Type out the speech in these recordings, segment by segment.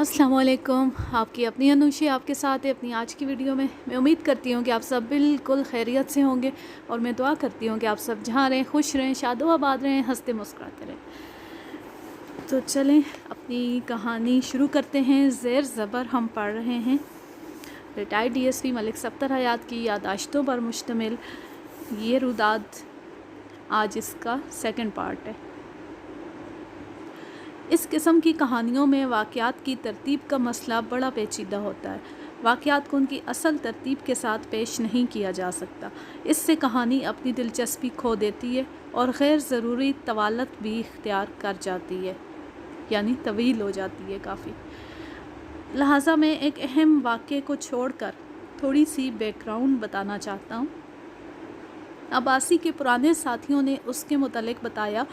अस्सलाम वालेकुम। आपकी अपनी अनुषी आपके साथ है अपनी आज की वीडियो में। मैं उम्मीद करती हूँ कि आप सब बिल्कुल खैरियत से होंगे और मैं दुआ करती हूँ कि आप सब जहाँ रहें खुश रहें, शादोआबाद रहें, हंसते मुस्कुराते रहें। तो चलें अपनी कहानी शुरू करते हैं। ज़ेर ज़बर हम पढ़ रहे हैं रिटायर्ड DSP मलिक सफ्तर हयात की यादाश्तों पर मुश्तमिल ये रुदाद। आज इसका सेकंड पार्ट है। इस किस्म की कहानियों में वाक़यात की तरतीब का मसला बड़ा पेचीदा होता है। वाक़यात को उनकी असल तरतीब के साथ पेश नहीं किया जा सकता। इससे कहानी अपनी दिलचस्पी खो देती है और गैर ज़रूरी तवालत भी इख्तियार कर जाती है, यानी तवील हो जाती है काफ़ी। लिहाजा मैं एक अहम वाक़े को छोड़कर थोड़ी सी बैकग्राउंड बताना चाहता हूँ। अब्बासी के पुराने साथियों ने उसके मुतल्लिक़ बताया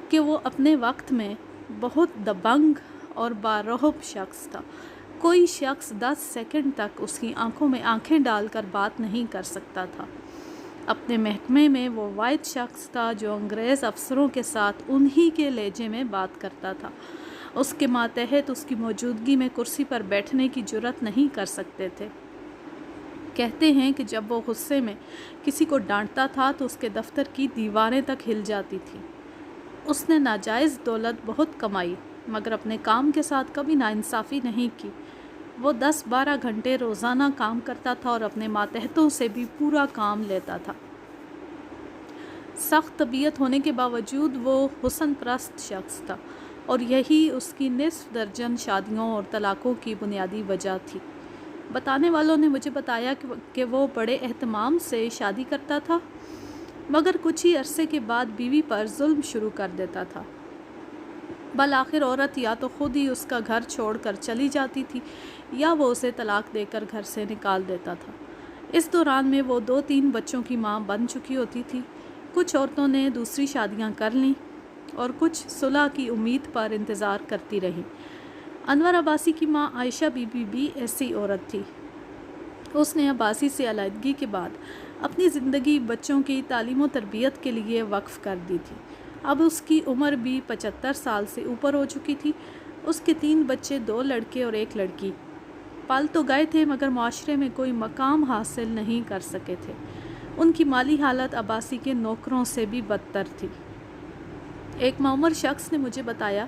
कि वो अपने वक्त में बहुत दबंग और बारहब शख्स था। कोई शख्स 10 सेकंड तक उसकी आंखों में आंखें डालकर बात नहीं कर सकता था। अपने महकमे में वो वाहिद शख्स था जो अंग्रेज़ अफसरों के साथ उन्हीं के लहजे में बात करता था। उसके मातहत उसकी मौजूदगी में कुर्सी पर बैठने की जुर्रत नहीं कर सकते थे। कहते हैं कि जब वो गुस्से में किसी को डांटता था तो उसके दफ्तर की दीवारें तक हिल जाती थी। उसने नाजायज़ दौलत बहुत कमाई मगर अपने काम के साथ कभी नाइंसाफ़ी नहीं की। वो 10-12 घंटे रोज़ाना काम करता था और अपने मातहतों से भी पूरा काम लेता था। सख्त तबीयत होने के बावजूद वो हुस्न परस्त शख्स था और यही उसकी निस्फ दर्जन शादियों और तलाक़ों की बुनियादी वजह थी। बताने वालों ने मुझे बताया कि वो बड़े एहतमाम से शादी करता था मगर कुछ ही अरसे के बाद बीवी पर जुल्म शुरू कर देता था। बल आखिर औरत या तो ख़ुद ही उसका घर छोड़कर चली जाती थी या वो उसे तलाक देकर घर से निकाल देता था। इस दौरान में वो 2-3 बच्चों की मां बन चुकी होती थी। कुछ औरतों ने दूसरी शादियां कर लीं और कुछ सुलह की उम्मीद पर इंतज़ार करती रहीं। अनवर अब्बासी की मां आयशा बीबी भी ऐसी औरत थी। उसने अब्बासी से अलहदगी के बाद अपनी ज़िंदगी बच्चों की तालीम व तरबियत के लिए वक्फ़ कर दी थी। अब उसकी उम्र भी 75 साल से ऊपर हो चुकी थी। उसके 3 बच्चे, 2 लड़के और 1 लड़की। पाल तो गए थे मगर माशरे में कोई मकाम हासिल नहीं कर सके थे। उनकी माली हालत अब्बासी के नौकरों से भी बदतर थी। एक मामूर शख्स ने मुझे बताया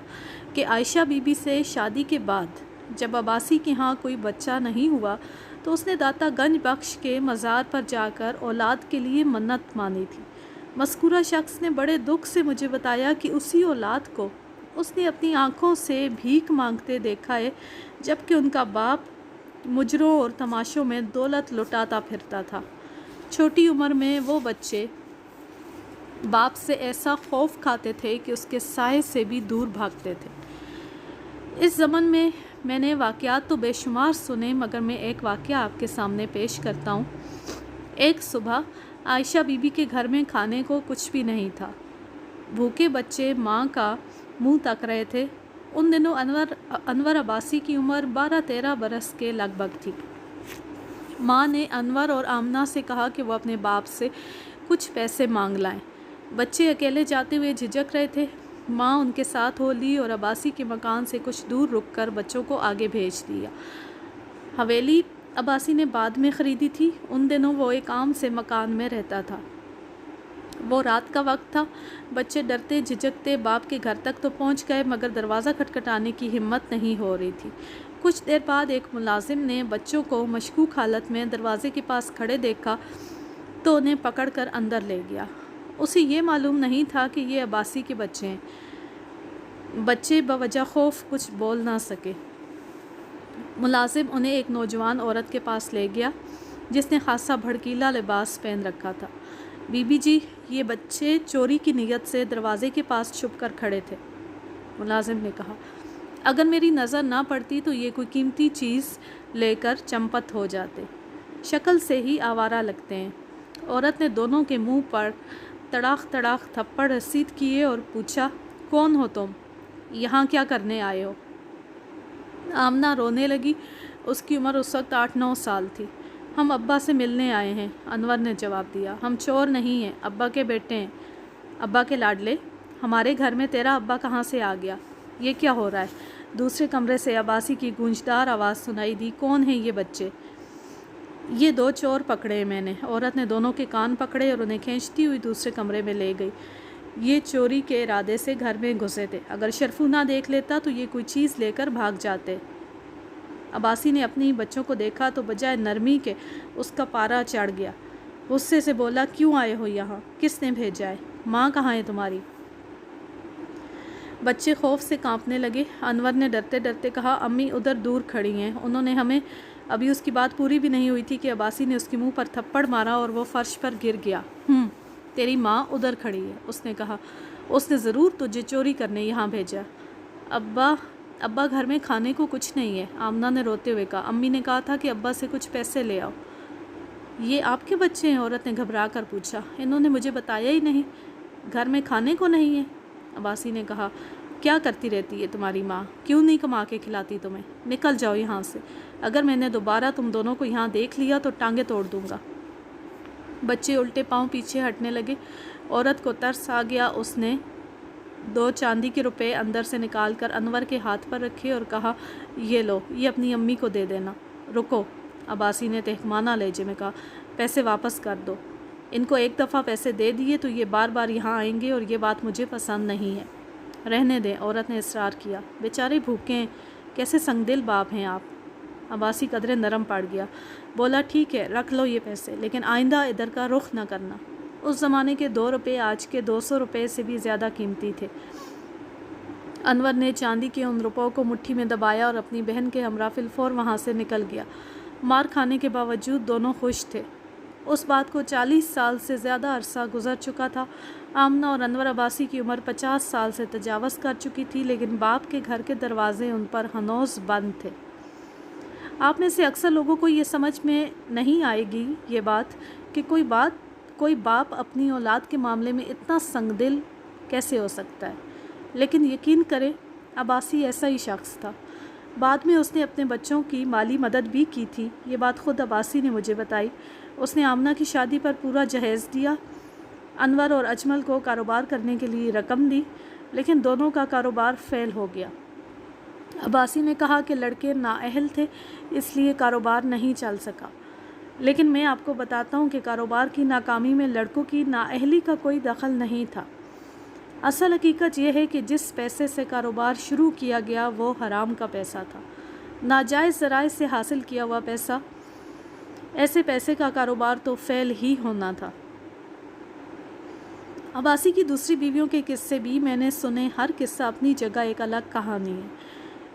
कि आयशा बीबी से शादी के बाद जब अब्बासी के यहाँ कोई बच्चा नहीं हुआ तो उसने दाता गंज बख्श के मज़ार पर जाकर औलाद के लिए मन्नत मानी थी। मज़कूरा शख्स ने बड़े दुख से मुझे बताया कि उसी औलाद को उसने अपनी आँखों से भीख मांगते देखा है जबकि उनका बाप मुजरों और तमाशों में दौलत लुटाता फिरता था। छोटी उम्र में वो बच्चे बाप से ऐसा खौफ खाते थे कि उसके साए से भी दूर भागते थे। इस ज़मन में मैंने वाक़यात तो बेशुमार सुने मगर मैं एक वाक़या आपके सामने पेश करता हूँ। एक सुबह आयशा बीबी के घर में खाने को कुछ भी नहीं था। भूखे बच्चे माँ का मुंह तक रहे थे। उन दिनों अनवर अब्बासी की उम्र 12-13 बरस के लगभग थी। माँ ने अनवर और आमना से कहा कि वो अपने बाप से कुछ पैसे मांग लाएं। बच्चे अकेले जाते हुए झिझक रहे थे। माँ उनके साथ हो ली और अब्बासी के मकान से कुछ दूर रुककर बच्चों को आगे भेज दिया। हवेली अब्बासी ने बाद में ख़रीदी थी। उन दिनों वो एक आम से मकान में रहता था। वो रात का वक्त था। बच्चे डरते झिझकते बाप के घर तक तो पहुंच गए मगर दरवाज़ा खटखटाने की हिम्मत नहीं हो रही थी। कुछ देर बाद एक मुलाजिम ने बच्चों को मशकूक हालत में दरवाज़े के पास खड़े देखा तो उन्हें पकड़कर अंदर ले गया। उसे ये मालूम नहीं था कि ये अब्बासी के बच्चे हैं। बच्चे बवजह खौफ कुछ बोल ना सके। मुलाजिम उन्हें एक नौजवान औरत के पास ले गया जिसने खासा भड़कीला लिबास पहन रखा था। बीबी जी, ये बच्चे चोरी की नीयत से दरवाज़े के पास छुप कर खड़े थे। मुलाजिम ने कहा, अगर मेरी नज़र ना पड़ती तो ये कोई कीमती चीज़ लेकर चंपत हो जाते। शक्ल से ही आवारा लगते हैं। औरत ने दोनों के मुंह पर तड़ाक तड़ाक थप्पड़ रसीद किए और पूछा, कौन हो तुम? यहाँ क्या करने आए हो? आमना रोने लगी। उसकी उम्र उस वक्त 8-9 साल थी। हम अब्बा से मिलने आए हैं, अनवर ने जवाब दिया। हम चोर नहीं हैं, अब्बा के बेटे हैं। अब्बा के लाडले, हमारे घर में तेरा अब्बा कहाँ से आ गया? ये क्या हो रहा है? दूसरे कमरे से अब्बासी की गूंजदार आवाज़ सुनाई दी, कौन है ये बच्चे? ये 2 चोर पकड़े मैंने। औरत ने दोनों के कान पकड़े और उन्हें खींचती हुई दूसरे कमरे में ले गई। ये चोरी के इरादे से घर में घुसे थे। अगर शरफू ना देख लेता तो ये कोई चीज़ लेकर भाग जाते। अब्बासी ने अपने बच्चों को देखा तो बजाय नरमी के उसका पारा चढ़ गया। गुस्से से बोला, क्यों आए हो यहाँ? किसने भेजा है? माँ कहाँ है तुम्हारी? बच्चे खौफ से कांपने लगे। अनवर ने डरते डरते कहा, अम्मी उधर दूर खड़ी हैं। उन्होंने हमें अभी उसकी बात पूरी भी नहीं हुई थी कि अब्बासी ने उसके मुंह पर थप्पड़ मारा और वो फर्श पर गिर गया। तेरी माँ उधर खड़ी है, उसने कहा। उसने ज़रूर तुझे चोरी करने यहाँ भेजा। अब्बा घर में खाने को कुछ नहीं है, आमना ने रोते हुए कहा। अम्मी ने कहा था कि अब्बा से कुछ पैसे ले आओ। ये आपके बच्चे हैं? औरत ने घबरा कर पूछा। इन्होंने मुझे बताया ही नहीं, घर में खाने को नहीं है। अब्बासी ने कहा, क्या करती रहती है तुम्हारी माँ? क्यों नहीं कमा के खिलाती तुम्हें? निकल जाओ यहाँ से। अगर मैंने दोबारा तुम दोनों को यहाँ देख लिया तो टांगे तोड़ दूँगा। बच्चे उल्टे पांव पीछे हटने लगे। औरत को तरस आ गया। उसने 2 चांदी के रुपए अंदर से निकाल कर अनवर के हाथ पर रखे और कहा, ये लो, ये अपनी अम्मी को दे देना। रुको, अब्बासी ने तहमाना लहजे में कहा, पैसे वापस कर दो। इनको एक दफ़ा पैसे दे दिए तो ये बार बार यहाँ आएंगे और ये बात मुझे पसंद नहीं है। रहने दें, औरत ने इसरार किया। बेचारे भूखे हैं, कैसे संगदिल बाप हैं आप। अब्बासी कदरे नरम पड़ गया। बोला, ठीक है, रख लो ये पैसे, लेकिन आइंदा इधर का रुख न करना। उस ज़माने के 2 रुपये आज के 200 रुपये से भी ज़्यादा कीमती थे। अनवर ने चांदी के उन रुपयों को मुट्ठी में दबाया और अपनी बहन के हमरा फिलफौर वहाँ से निकल गया। मार खाने के बावजूद दोनों खुश थे। उस बात को 40 साल से ज़्यादा अरसा गुजर चुका था। आमना और अनवर अब्बासी की उम्र 50 साल से तजावज़ कर चुकी थी, लेकिन बाप के घर के दरवाजे उन पर हनौज बंद थे। आप में से अक्सर लोगों को ये समझ में नहीं आएगी ये बात कि कोई बाप अपनी औलाद के मामले में इतना संगदिल कैसे हो सकता है, लेकिन यकीन करें, अब्बासी ऐसा ही शख्स था। बाद में उसने अपने बच्चों की माली मदद भी की थी। ये बात खुद अब्बासी ने मुझे बताई। उसने आमना की शादी पर पूरा जहेज़ दिया, अनवर और अजमल को कारोबार करने के लिए रकम दी, लेकिन दोनों का कारोबार फेल हो गया। अब्बासी ने कहा कि लड़के नाअहल थे, इसलिए कारोबार नहीं चल सका। लेकिन मैं आपको बताता हूँ कि कारोबार की नाकामी में लड़कों की नाअहली का कोई दखल नहीं था। असल हकीकत यह है कि जिस पैसे से कारोबार शुरू किया गया वो हराम का पैसा था, नाजायज़ ज़राए से हासिल किया हुआ पैसा। ऐसे पैसे का कारोबार तो फेल ही होना था। अब्बासी की दूसरी बीवियों के किस्से भी मैंने सुने। हर किस्सा अपनी जगह एक अलग कहानी है।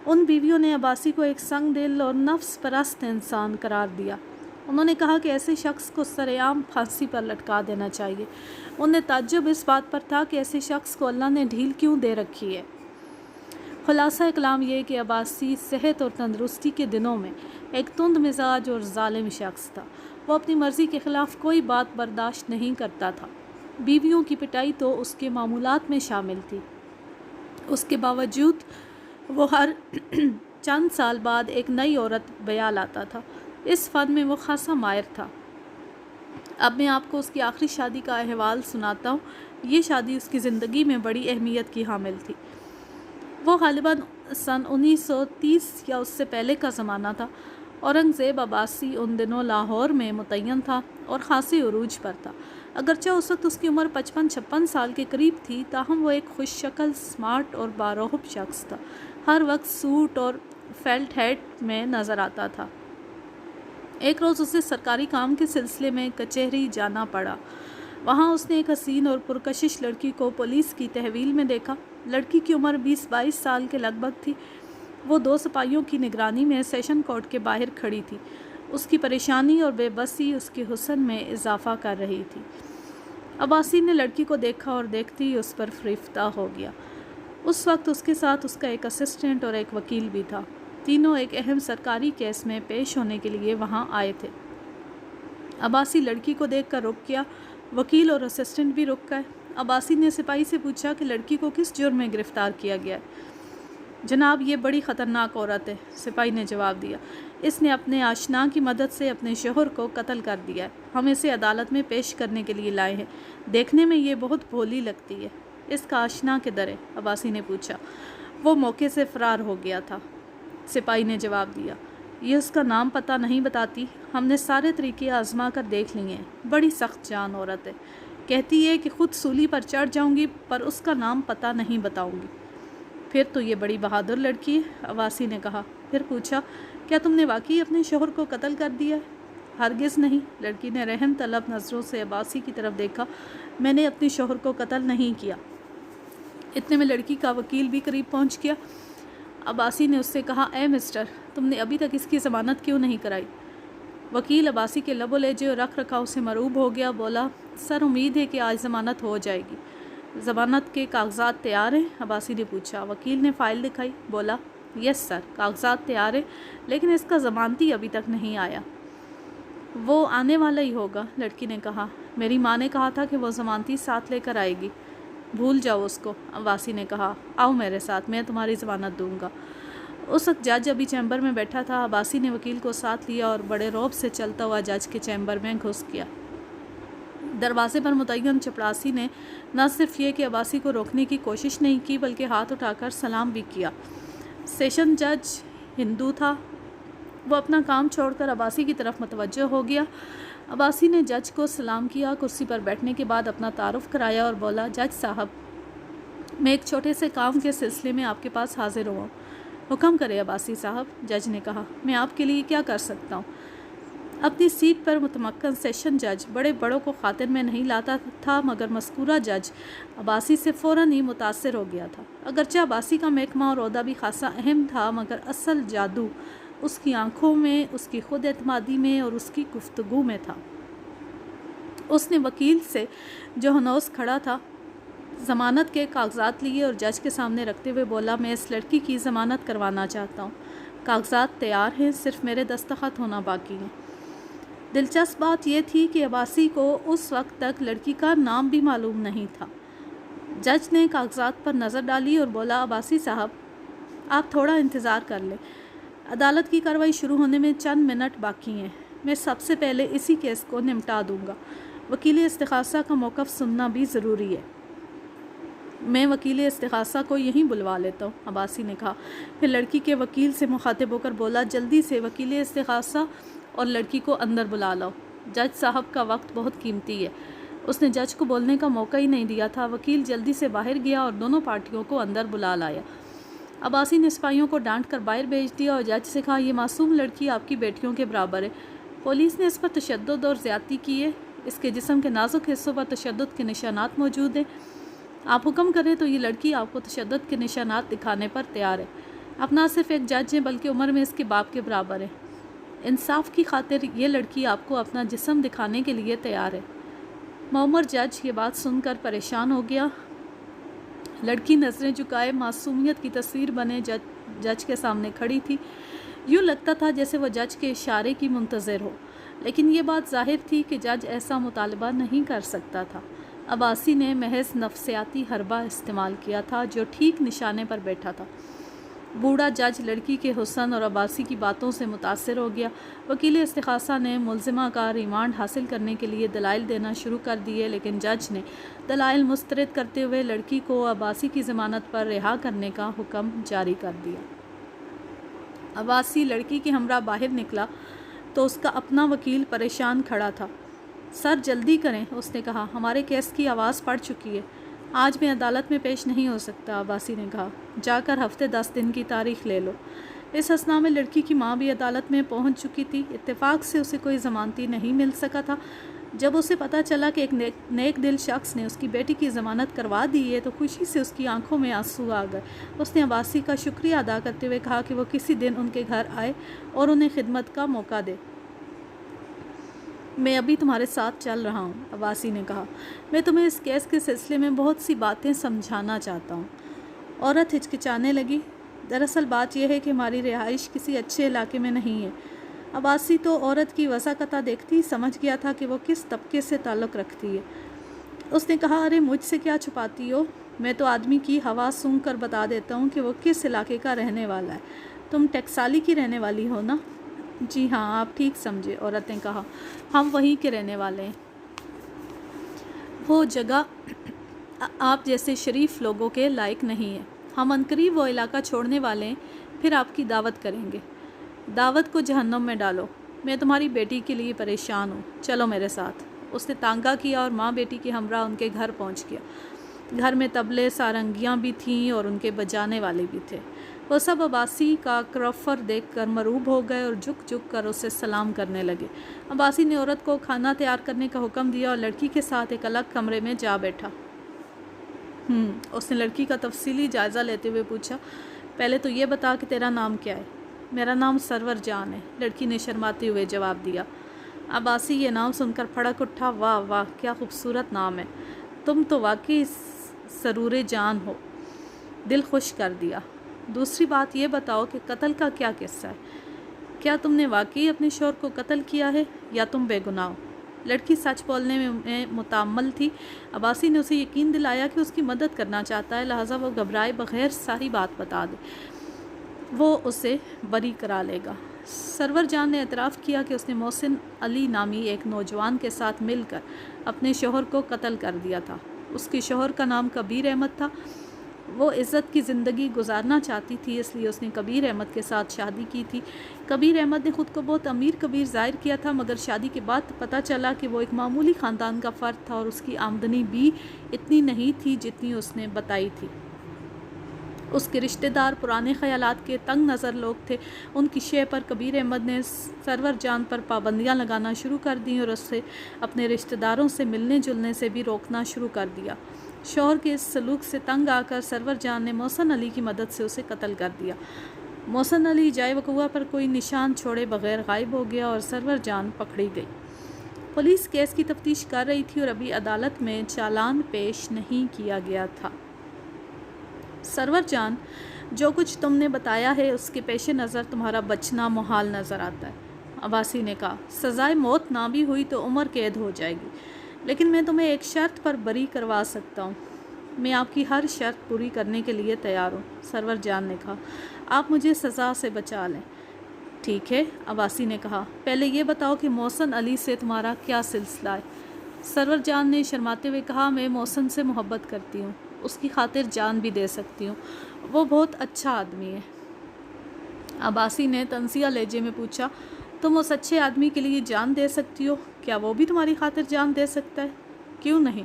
उन बीवियों ने अब्बासी को एक संगदिल और नफ्स परस्त इंसान करार दिया। उन्होंने कहा कि ऐसे शख्स को सरेआम फांसी पर लटका देना चाहिए। उन्हें ताज्जुब इस बात पर था कि ऐसे शख्स को अल्लाह ने ढील क्यों दे रखी है। खुलासा कलाम ये कि अब्बासी सेहत और तंदरुस्ती के दिनों में एक तुंद मिजाज और जालिम शख्स था। वो अपनी मर्ज़ी के ख़िलाफ़ कोई बात बर्दाश्त नहीं करता था। बीवियों की पिटाई तो उसके मामूलात में शामिल थी। उसके बावजूद वो हर चंद साल बाद एक नई औरत बया लाता था। इस फ़न में वो खासा माहिर था। अब मैं आपको उसकी आखिरी शादी का अहवाल सुनाता हूँ। ये शादी उसकी ज़िंदगी में बड़ी अहमियत की हामिल थी। वो ग़ालिबन सन 1930 या उससे पहले का ज़माना था। औरंगज़ेब अब्बासी उन दिनों लाहौर में मुतय्यन था और ख़ासी उरूज पर था। अगरचे उस वक्त उसकी उम्र 55-56 साल के करीब थी, ताहम वो एक खुश शक्ल, स्मार्ट और बारोहब शख्स था। हर वक्त सूट और फेल्ट हैट में नज़र आता था। एक रोज़ उसे सरकारी काम के सिलसिले में कचहरी जाना पड़ा। वहाँ उसने एक हसीन और पुरकशिश लड़की को पुलिस की तहवील में देखा। लड़की की उम्र 20-22 साल के लगभग थी। वो 2 सिपाहियों की निगरानी में सेशन कोर्ट के बाहर खड़ी थी। उसकी परेशानी और बेबसी उसके हुस्न में इजाफा कर रही थी। अब्बासी ने लड़की को देखा और देखते ही उस पर फ़रिफ्ता हो गया। उस वक्त उसके साथ उसका एक असिस्टेंट और एक वकील भी था। तीनों एक अहम सरकारी केस में पेश होने के लिए वहाँ आए थे। अब्बासी लड़की को देखकर रुक गया। वकील और असिस्टेंट भी रुक गए। अब्बासी ने सिपाही से पूछा कि लड़की को किस जुर्म में गिरफ़्तार किया गया है। जनाब, ये बड़ी ख़तरनाक औरत है, सिपाही ने जवाब दिया। इसने अपने आशना की मदद से अपने शोहर को कत्ल कर दिया है। हम इसे अदालत में पेश करने के लिए लाए हैं। देखने में ये बहुत भोली लगती है। इसका आशना किधर है? अब्बासी ने पूछा। وہ موقع سے فرار ہو گیا تھا۔ سپاہی نے جواب دیا، یہ اس کا نام پتہ نہیں بتاتی، ہم نے سارے طریقے آزما کر دیکھ لیے ہیں، بڑی سخت جان عورت ہے، کہتی ہے کہ خود سولی پر چڑھ جاؤں گی پر اس کا نام پتہ نہیں بتاؤں گی۔ پھر تو یہ بڑی بہادر لڑکی ہے، عباسی نے کہا۔ پھر پوچھا، کیا تم نے واقعی اپنے شوہر کو قتل کر دیا ہے؟ ہرگز نہیں، لڑکی نے رحم طلب نظروں سے عباسی کی طرف دیکھا، میں نے اپنے شوہر کو قتل نہیں کیا۔ اتنے میں لڑکی کا وکیل بھی قریب پہنچ گیا۔ عباسی نے اس سے کہا، اے مسٹر، تم نے ابھی تک اس کی ضمانت کیوں نہیں کرائی؟ وکیل عباسی کے لب و لہجے اور رکھ رکھاؤ سے مرعوب ہو گیا، بولا، سر امید ہے کہ آج ضمانت ہو جائے گی۔ ضمانت کے کاغذات تیار ہیں؟ عباسی نے پوچھا۔ وکیل نے فائل دکھائی، بولا، یس سر، کاغذات تیار ہیں لیکن اس کا ضمانتی ابھی تک نہیں آیا۔ وہ آنے والا ہی ہوگا، لڑکی نے کہا، میری ماں نے کہا تھا کہ وہ ضمانتی ساتھ لے کر آئے گی۔ بھول جاؤ اس کو، عباسی نے کہا، آؤ میرے ساتھ، میں تمہاری ضمانت دوں گا۔ اس وقت جج ابھی چیمبر میں بیٹھا تھا۔ عباسی نے وکیل کو ساتھ لیا اور بڑے رعب سے چلتا ہوا جج کے چیمبر میں گھس گیا۔ دروازے پر متعین چپڑاسی نے نہ صرف یہ کہ عباسی کو روکنے کی کوشش نہیں کی بلکہ ہاتھ اٹھا کر سلام بھی کیا۔ سیشن جج ہندو تھا، وہ اپنا کام چھوڑ کر عباسی کی طرف متوجہ ہو گیا۔ عباسی نے جج کو سلام کیا، کرسی پر بیٹھنے کے بعد اپنا تعارف کرایا اور بولا، جج صاحب، میں ایک چھوٹے سے کام کے سلسلے میں آپ کے پاس حاضر ہوا ہوں۔ حکم کرے عباسی صاحب، جج نے کہا، میں آپ کے لیے کیا کر سکتا ہوں؟ اپنی سیٹ پر متمکن سیشن جج بڑے بڑوں کو خاطر میں نہیں لاتا تھا، مگر مذکورہ جج عباسی سے فوراً ہی متاثر ہو گیا تھا۔ اگرچہ عباسی کا محکمہ اور عہدہ بھی خاصا اہم تھا، مگر اصل جادو اس کی آنکھوں میں، اس کی خود اعتمادی میں اور اس کی گفتگو میں تھا۔ اس نے وکیل سے جو ہنوز کھڑا تھا ضمانت کے کاغذات لیے اور جج کے سامنے رکھتے ہوئے بولا، میں اس لڑکی کی ضمانت کروانا چاہتا ہوں، کاغذات تیار ہیں، صرف میرے دستخط ہونا باقی ہیں۔ دلچسپ بات یہ تھی کہ عباسی کو اس وقت تک لڑکی کا نام بھی معلوم نہیں تھا۔ جج نے کاغذات پر نظر ڈالی اور بولا، عباسی صاحب، آپ تھوڑا انتظار کر لیں، عدالت کی کارروائی شروع ہونے میں چند منٹ باقی ہیں، میں سب سے پہلے اسی کیس کو نمٹا دوں گا، وکیل استغاثہ کا موقف سننا بھی ضروری ہے۔ میں وکیل استغاثہ کو یہیں بلوا لیتا ہوں، عباسی نے کہا۔ پھر لڑکی کے وکیل سے مخاطب ہو کر بولا، جلدی سے وکیل استغاثہ اور لڑکی کو اندر بلا لاؤ، جج صاحب کا وقت بہت قیمتی ہے۔ اس نے جج کو بولنے کا موقع ہی نہیں دیا تھا۔ وکیل جلدی سے باہر گیا اور دونوں پارٹیوں کو اندر بلا لایا۔ عباسی نے سپاہیوں کو ڈانٹ کر باہر بھیج دیا اور جج سے کہا، یہ معصوم لڑکی آپ کی بیٹیوں کے برابر ہے، پولیس نے اس پر تشدد اور زیادتی کی ہے، اس کے جسم کے نازک حصوں پر تشدد کے نشانات موجود ہیں، آپ حکم کریں تو یہ لڑکی آپ کو تشدد کے نشانات دکھانے پر تیار ہے۔ آپ نہ صرف ایک جج ہیں بلکہ عمر میں اس کے باپ کے برابر ہیں، انصاف کی خاطر یہ لڑکی آپ کو اپنا جسم دکھانے کے لیے تیار ہے۔ معمر جج یہ بات سن کر پریشان ہو گیا۔ لڑکی نظریں جھکائے معصومیت کی تصویر بنے جج کے سامنے کھڑی تھی، یوں لگتا تھا جیسے وہ جج کے اشارے کی منتظر ہو، لیکن یہ بات ظاہر تھی کہ جج ایسا مطالبہ نہیں کر سکتا تھا۔ عباسی نے محض نفسیاتی حربہ استعمال کیا تھا جو ٹھیک نشانے پر بیٹھا تھا۔ بوڑھا جج لڑکی کے حسن اور عباسی کی باتوں سے متاثر ہو گیا۔ وکیل استغاثہ نے ملزمہ کا ریمانڈ حاصل کرنے کے لیے دلائل دینا شروع کر دیے، لیکن جج نے دلائل مسترد کرتے ہوئے لڑکی کو عباسی کی ضمانت پر رہا کرنے کا حکم جاری کر دیا۔ عباسی لڑکی کے ہمراہ باہر نکلا تو اس کا اپنا وکیل پریشان کھڑا تھا۔ سر جلدی کریں، اس نے کہا، ہمارے کیس کی آواز پڑ چکی ہے، آج میں عدالت میں پیش نہیں ہو سکتا۔ عباسی نے کہا، جا کر ہفتے 10 دن کی تاریخ لے لو۔ اس اثناء میں لڑکی کی ماں بھی عدالت میں پہنچ چکی تھی۔ اتفاق سے اسے کوئی ضمانتی نہیں مل سکا تھا۔ جب اسے پتہ چلا کہ ایک نیک دل شخص نے اس کی بیٹی کی ضمانت کروا دی ہے تو خوشی سے اس کی آنکھوں میں آنسو آ گئے۔ اس نے عباسی کا شکریہ ادا کرتے ہوئے کہا کہ وہ کسی دن ان کے گھر آئے اور انہیں خدمت کا موقع دے۔ میں ابھی تمہارے ساتھ چل رہا ہوں، عباسی نے کہا، میں تمہیں اس کیس کے سلسلے میں بہت سی باتیں سمجھانا چاہتا ہوں۔ عورت ہچکچانے لگی، دراصل بات یہ ہے کہ ہماری رہائش کسی اچھے علاقے میں نہیں ہے۔ عباسی تو عورت کی وضاحت دیکھتی سمجھ گیا تھا کہ وہ کس طبقے سے تعلق رکھتی ہے۔ اس نے کہا، ارے مجھ سے کیا چھپاتی ہو، میں تو آدمی کی ہوا سونگھ کر بتا دیتا ہوں کہ وہ کس علاقے کا رہنے والا ہے۔ تم ٹیکسالی کی رہنے والی ہو نا؟ جی ہاں، آپ ٹھیک سمجھے، عورت نے کہا، ہم وہیں کے رہنے والے ہیں۔ وہ جگہ آپ جیسے شریف لوگوں کے لائق نہیں ہے، हम अनकरीब वो इलाका छोड़ने वाले हैं, फिर आपकी दावत करेंगे। दावत को जहन्नम में डालो। मैं तुम्हारी बेटी के लिए परेशान हूँ, चलो मेरे साथ। उसने तांगा किया और माँ बेटी के हमरा उनके घर पहुँच गया। घर में तबले सारंगियाँ भी थीं और उनके बजाने वाले भी थे। वो सब अब्बासी का क्रफर देखकर मरूब हो गए और झुक झुक कर उसे सलाम करने लगे। अब्बासी ने औरत को खाना तैयार करने का हुक्म दिया और लड़की के साथ एक अलग कमरे में जा बैठा। उसने लड़की का तफसीली जायज़ा लेते हुए पूछा, पहले तो ये बता कि तेरा नाम क्या है। मेरा नाम सरवर जान है, लड़की ने शर्माते हुए जवाब दिया। अब्बासी ये नाम सुनकर फड़क उठा, वाह वाह क्या खूबसूरत नाम है, तुम तो वाकई सरूर जान हो, दिल खुश कर दिया। दूसरी बात ये बताओ कि कत्ल का क्या किस्सा है, क्या तुमने वाकई अपने शौहर को कत्ल किया है या तुम बेगुनाह हो। लड़की सच बोलने में मुतअम्मल थी। अब्बासी ने उसे यकीन दिलाया कि उसकी मदद करना चाहता है, लिहाजा वो घबराए बगैर सारी बात बता दे, वो उसे बरी करा लेगा। सरवर जान ने एतराफ़ किया कि उसने मोहसिन अली नामी एक नौजवान के साथ मिलकर अपने शौहर को कत्ल कर दिया था। उसके शौहर का नाम कबीर अहमद था। वो इज़्ज़त की ज़िंदगी गुजारना चाहती थी, इसलिए उसने कबीर अहमद के साथ शादी की थी। कबीर अहमद ने ख़ुद को बहुत अमीर कबीर ज़ाहिर किया था, मगर शादी के बाद पता चला कि वो एक मामूली ख़ानदान का फ़र्द था और उसकी आमदनी भी इतनी नहीं थी जितनी उसने बताई थी। उसके रिश्तेदार पुराने ख़यालात के तंग नज़र लोग थे। उनकी शय पर कबीर अहमद ने सरवर जान पर पाबंदियाँ लगाना शुरू कर दी और उससे अपने रिश्तेदारों से मिलने जुलने से भी रोकना शुरू कर दिया। शौहर के इस सलूक से तंग आकर सरवर जान ने मोहसिन अली की मदद से उसे कत्ल कर दिया। मोहसिन अली जाए वक़ुआ पर कोई निशान छोड़े बगैर गायब हो गया और सरवर जान पकड़ी गई। पुलिस केस की तफ्तीश कर रही थी और अभी अदालत में चालान पेश नहीं किया गया था। सरवर जान, जो कुछ तुमने बताया है उसके पेश नज़र तुम्हारा बचना मुहाल नज़र आता है। अब्बासी ने कहा, सज़ाए मौत ना भी हुई तो उम्र कैद हो जाएगी, लेकिन मैं तुम्हें एक शर्त पर बरी करवा सकता हूँ। मैं आपकी हर शर्त पूरी करने के लिए तैयार हूँ। सरवर जान ने कहा, आप मुझे सज़ा से बचा लें। ठीक है, अब्बासी ने कहा, पहले ये बताओ कि मोहसिन अली से तुम्हारा क्या सिलसिला है। सरवर जान ने शर्माते हुए कहा, मैं मोहसिन से मोहब्बत करती हूँ, उसकी खातिर जान भी दे सकती हूँ, वो बहुत अच्छा आदमी है। अब्बासी ने तंसिया लहजे में पूछा, तुम उस अच्छे आदमी के लिए जान दे सकती हो, क्या वो भी तुम्हारी खातिर जान दे सकता है? क्यों नहीं,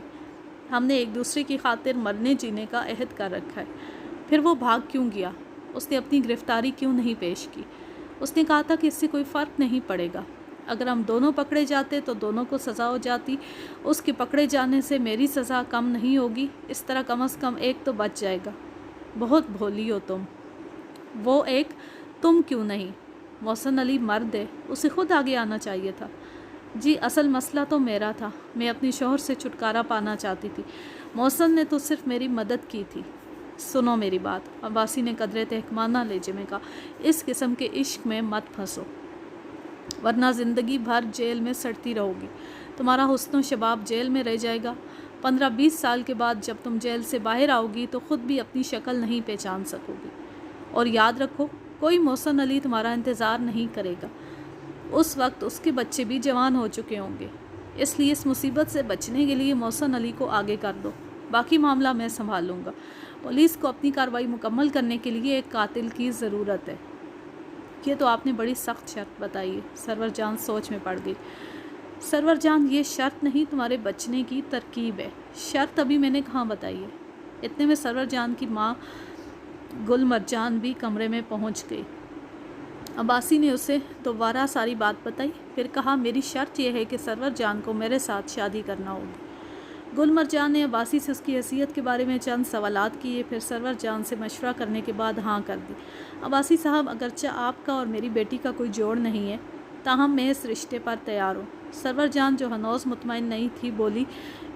हमने एक दूसरे की खातिर मरने जीने का अहद कर रखा है। फिर वो भाग क्यों गया? उसने अपनी गिरफ्तारी क्यों नहीं पेश की? उसने कहा था कि इससे कोई फ़र्क नहीं पड़ेगा, अगर हम दोनों पकड़े जाते तो दोनों को सज़ा हो जाती, उसके पकड़े जाने से मेरी सज़ा कम नहीं होगी, इस तरह कम से कम एक तो बच जाएगा। बहुत भोली हो तुम। वो एक, तुम क्यों नहीं? मोहसिन अली मर्द है, उसे खुद आगे आना चाहिए था। जी, असल मसला तो मेरा था, मैं अपने शौहर से छुटकारा पाना चाहती थी, मोहसिन ने तो सिर्फ मेरी मदद की थी। सुनो मेरी बात, अब्बासी ने कदरे तहकमाना लहजे में कहा, इस किस्म के इश्क में मत फंसो, वरना ज़िंदगी भर जेल में सड़ती रहोगी। तुम्हारा हुस्न शबाब जेल में रह जाएगा। 15-20 साल के बाद जब तुम जेल से बाहर आओगी तो ख़ुद भी अपनी शक्ल नहीं पहचान सकोगी। और याद रखो, कोई मोहसिन अली तुम्हारा इंतज़ार नहीं करेगा, उस वक्त उसके बच्चे भी जवान हो चुके होंगे। इसलिए इस मुसीबत से बचने के लिए मोहसिन अली को आगे कर दो, बाकी मामला मैं संभाल लूँगा। पुलिस को अपनी कार्रवाई मुकम्मल करने के लिए एक कातिल की ज़रूरत है। ये तो आपने बड़ी सख्त शर्त बताई है। सरवर जान सोच में पड़ गई। सरवर जान, ये शर्त नहीं, तुम्हारे बचने की तरकीब है। शर्त अभी मैंने कहाँ बताई है। इतने में सरवर जान की माँ गुल मरजान भी कमरे में पहुँच गई। अब्बासी ने उसे दोबारा सारी बात बताई, फिर कहा, मेरी शर्त यह है कि सरवर जान को मेरे साथ शादी करना होगी। गुल मरजान ने अब्बासी से उसकी हैसियत के बारे में चंद सवालात किए, फिर सरवर जान से मशवरा करने के बाद हाँ कर दी। अब्बासी साहब, अगरचे आपका और मेरी बेटी का कोई जोड़ नहीं है, ताहम मैं इस रिश्ते पर तैयार हूँ। सरवर जान, जो हनौज मुतमईन नहीं थी, बोली,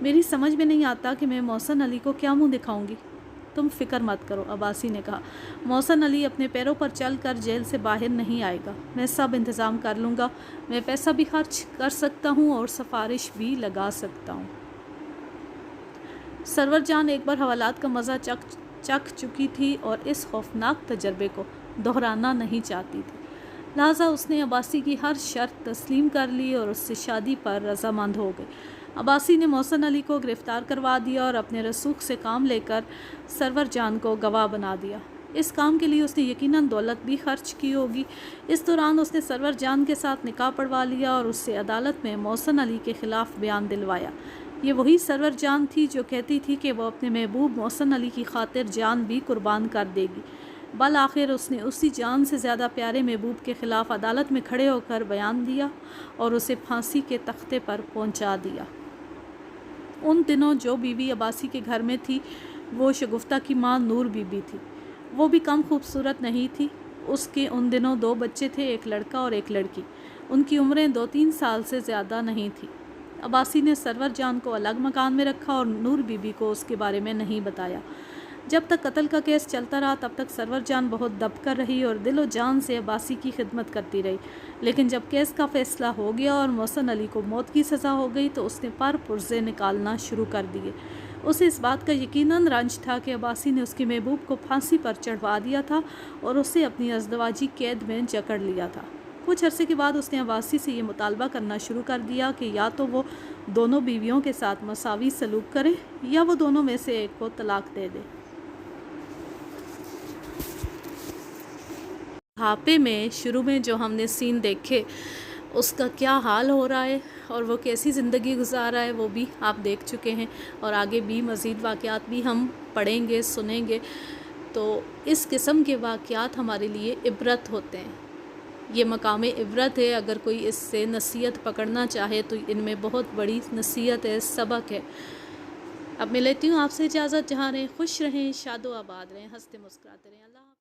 मेरी समझ में नहीं आता कि मैं मोहसिन अली को क्या मुँह दिखाऊँगी। तुम फिक्र मत करो, अब्बासी ने कहा, मोहसिन अली अपने पैरों पर चल कर जेल से बाहर नहीं आएगा। मैं सब इंतज़ाम कर लूँगा। मैं पैसा भी खर्च कर सकता हूँ और सिफारिश भी लगा सकता हूँ। सरवर जान एक बार हवालात का मज़ा चख चुकी थी और इस खौफनाक तजर्बे को दोहराना नहीं चाहती थी। لہٰذا اس نے عباسی کی ہر شرط تسلیم کر لی اور اس سے شادی پر رضامند ہو گئے۔ عباسی نے محسن علی کو گرفتار کروا دیا اور اپنے رسوخ سے کام لے کر سرور جان کو گواہ بنا دیا۔ اس کام کے لیے اس نے یقیناً دولت بھی خرچ کی ہوگی۔ اس دوران اس نے سرور جان کے ساتھ نکاح پڑھوا لیا اور اس سے عدالت میں محسن علی کے خلاف بیان دلوایا۔ یہ وہی سرور جان تھی جو کہتی تھی کہ وہ اپنے محبوب محسن علی کی خاطر جان بھی قربان کر دے گی۔ بالآخر اس نے اسی جان سے زیادہ پیارے محبوب کے خلاف عدالت میں کھڑے ہو کر بیان دیا اور اسے پھانسی کے تختے پر پہنچا دیا۔ ان دنوں جو بیوی عباسی کے گھر میں تھی وہ شگفتہ کی ماں نور بی بی تھی۔ وہ بھی کم خوبصورت نہیں تھی۔ اس کے ان دنوں 2 بچے تھے، ایک لڑکا اور ایک لڑکی۔ ان کی عمریں 2-3 سال سے زیادہ نہیں تھی۔ عباسی نے سرور جان کو الگ مکان میں رکھا اور نور بی بی کو اس کے بارے میں نہیں بتایا۔ جب تک قتل کا کیس چلتا رہا تب تک سرور جان بہت دب کر رہی اور دل و جان سے عباسی کی خدمت کرتی رہی، لیکن جب کیس کا فیصلہ ہو گیا اور محسن علی کو موت کی سزا ہو گئی تو اس نے پر پرزے نکالنا شروع کر دیے۔ اسے اس بات کا یقیناً رنج تھا کہ عباسی نے اس کے محبوب کو پھانسی پر چڑھوا دیا تھا اور اسے اپنی ازدواجی قید میں جکڑ لیا تھا۔ کچھ عرصے کے بعد اس نے عباسی سے یہ مطالبہ کرنا شروع کر دیا کہ یا تو وہ دونوں بیویوں کے ساتھ مساوی سلوک کرے یا وہ دونوں میں سے ایک کو طلاق دے دے۔ بڑھاپے میں شروع میں جو ہم نے سین دیکھے اس کا کیا حال ہو رہا ہے اور وہ کیسی زندگی گزار رہا ہے وہ بھی آپ دیکھ چکے ہیں، اور آگے بھی مزید واقعات بھی ہم پڑھیں گے، سنیں گے۔ تو اس قسم کے واقعات ہمارے لیے عبرت ہوتے ہیں، یہ مقام عبرت ہے۔ اگر کوئی اس سے نصیحت پکڑنا چاہے تو ان میں بہت بڑی نصیحت ہے، سبق ہے۔ اب میں لیتی ہوں آپ سے اجازت، جہاں رہیں خوش رہیں، شاد و آباد رہیں، ہنستے مسکراتے رہیں۔ اللہ